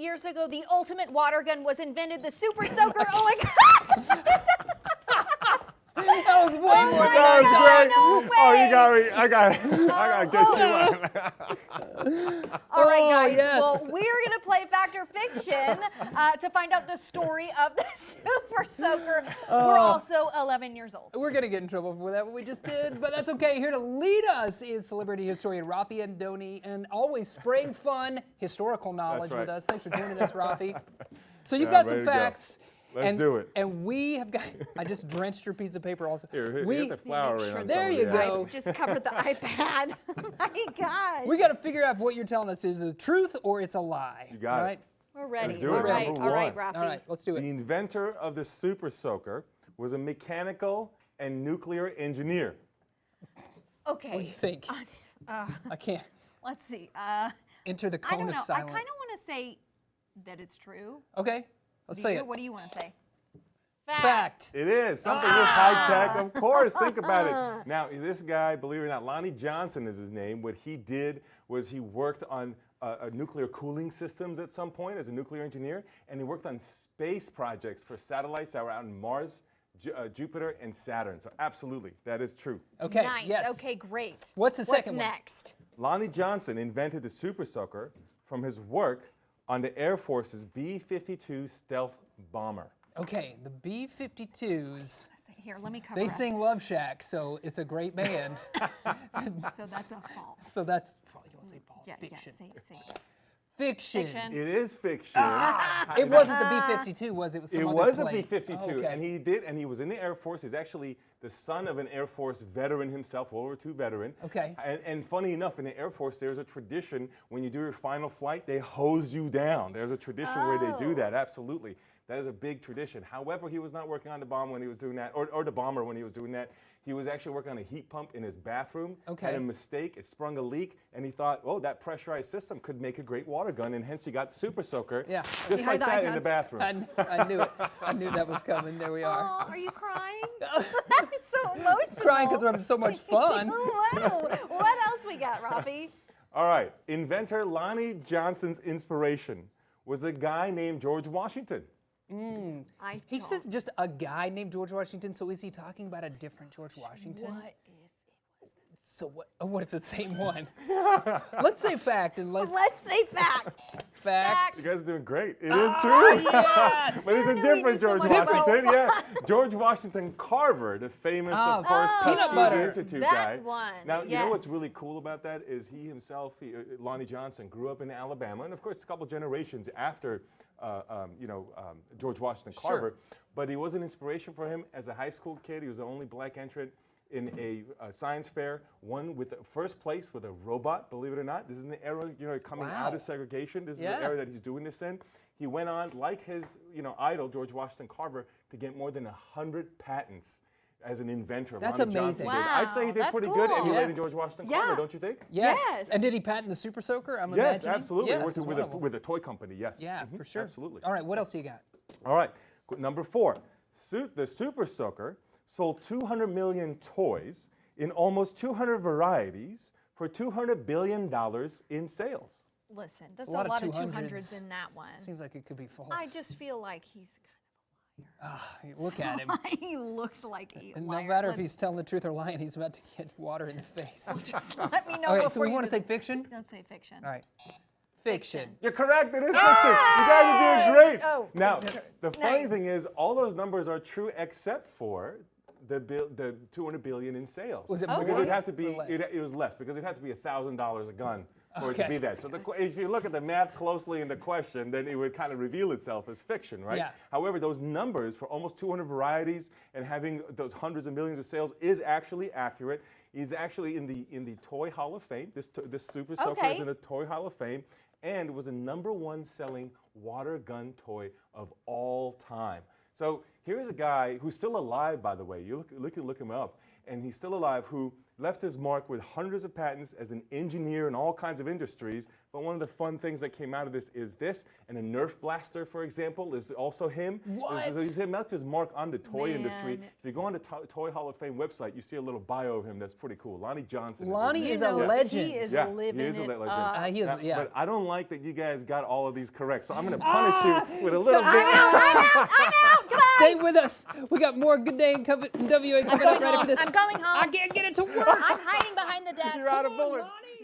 years ago, the ultimate water gun was invented, the Super Soaker. Oh my God! That was way more my than That I was thought. great. no Oh, you way. got me. I got to get you one. All right, Oh, guys. yes. Well, we're going to play Fact or Fiction to find out the story of the Super Soaker. We're also 11 years old. We're going to get in trouble for that, what we just did, but that's okay. Here to lead us is celebrity historian Rafi Andoni, and always spraying fun, historical knowledge right. with us. Thanks for joining us, Rafi. So you've Yeah, got some ready to go. facts. Let's do it. And we have got, I just drenched your piece of paper also. Here, we, get the flour in on There some of you the go. I just covered the iPad. Oh my gosh. we got to figure out if what you're telling us is the truth or it's a lie. You got all it. right? We're ready. Let's do it. All right, Number all right, one. Rafi. All right, let's do The it. inventor of the Super Soaker was a mechanical and nuclear engineer. Okay. What do you think? I can't Let's see. enter the I cone don't of know. silence. I kind of want to say that it's true. Okay, let's Do say you? it. What do you want to say? Fact. It is something this high tech, of course. Think about it. Now, this guy, believe it or not, Lonnie Johnson is his name. What he did was he worked on nuclear cooling systems at some point as a nuclear engineer, and he worked on space projects for satellites that were out in Mars, Jupiter, and Saturn. So, absolutely, that is true. Okay, Nice. yes. Okay, great. What's the second one? What's next? Lonnie Johnson invented the Super Soaker from his work on the Air Force's B-52 stealth bomber. Okay, the B-52s, Here, let me cover they us. sing Love Shack, so it's a great band. So that's a false. So that's, you want to say false? Yeah, Fiction. say it. Fiction. Fiction. It is fiction. It wasn't the B-52, was it? It was some It other was a plane. B-52, Oh, okay. and he was in the Air Force. He's actually the son of an Air Force veteran himself, World War II veteran. Okay. And funny enough, in the Air Force, there's a tradition when you do your final flight, they hose you down. There's a tradition where they do that. Absolutely, that is a big tradition. However, he was not working on the bomb when he was doing that, or the bomber when he was doing that. He was actually working on a heat pump in his bathroom. Okay. Had a mistake. It sprung a leak, and he thought, oh, that pressurized system could make a great water gun, and hence he got the Super Soaker. Yeah. Just Behind like the that icon. in the bathroom. I knew it. I knew that was coming. There we are. Oh, are you crying? I'm so emotional. Crying because we're having so much fun. Wow. What else we got, Rafi? All right, inventor Lonnie Johnson's inspiration was a guy named George Washington. He says just a guy named George Washington, so is he talking about a different George Washington? What if So what if it's the same one? Let's say fact and Let's say fact. fact. You guys are doing great. It is true. Yes! But it's a Who knew we different knew so George much about- Washington. Yeah, George Washington Carver, the famous, of course, peanut Tuskegee butter. Institute That guy. one, Now, you know what's yes. really cool about that is he himself, Lonnie Johnson, grew up in Alabama, and of course, a couple generations after, George Washington Carver. But he was an inspiration for him as a high school kid. He was the only black entrant in a science fair, won with first place with a robot, believe it or not. This is in the era, coming out Wow. of segregation. This is Yeah. the era that he's doing this in. He went on, like his, idol, George Washington Carver, to get more than 100 patents as an inventor. That's Lonnie amazing. Johnson did. I'd say he Wow, did that's pretty good cool. emulating Yeah. George Washington Yeah. Carver, don't you think? Yes. Yes. And did he patent the Super Soaker? I'm Yes, imagining. absolutely. Yes, Working it's with one of them. with a toy company, yes. Yeah, Mhm, for sure. Absolutely. All right, what else do you got? All right, number 4. The Super Soaker sold 200 million toys in almost 200 varieties for $200 billion in sales. Listen, there's a a lot lot, of of 200s 200s. in that one. Seems like it could be false. I just feel like he's Look at him. he looks like a And no liar. matter if Let's- he's telling the truth or lying, he's about to get water in the face. Let me know Okay, before so we you want do to say this. fiction? Don't say fiction. All right. Fiction. You're correct, it is fiction. You guys are doing great. Oh, Now, the funny nice. thing is, all those numbers are true except for the 200 billion in sales. Was it Because more it'd have to or be, less? it was less, because it'd have to be $1,000 a gun for it to Okay. be that. So if you look at the math closely in the question, then it would kind of reveal itself as fiction, right? Yeah. However, those numbers for almost 200 varieties and having those hundreds of millions of sales is actually accurate. He's actually in the Toy Hall of Fame. This Super Soaker Okay. is in the Toy Hall of Fame, and was the #1 selling water gun toy of all time. So here's a guy who's still alive, by the way. You look him up, and he's still alive, who left his mark with hundreds of patents as an engineer in all kinds of industries. But one of the fun things that came out of this is this, and a Nerf blaster, for example, is also him. What? He's him. That's his mark on the toy industry. Man. If you go on the Toy Hall of Fame website, you see a little bio of him. That's pretty cool. Lonnie Johnson. Lonnie is a You know, legend. He is Yeah, living he is a it legend. up. He is, yeah. But I don't like that you guys got all of these correct, so I'm going to punish you with a little bit. I'm out. Goodbye. Stay with us. We got more Good Day in WA coming up. Ready for this? I'm going home. I can't get it to work. I'm hiding behind the desk. You're out of Come on, bullets. Lonnie.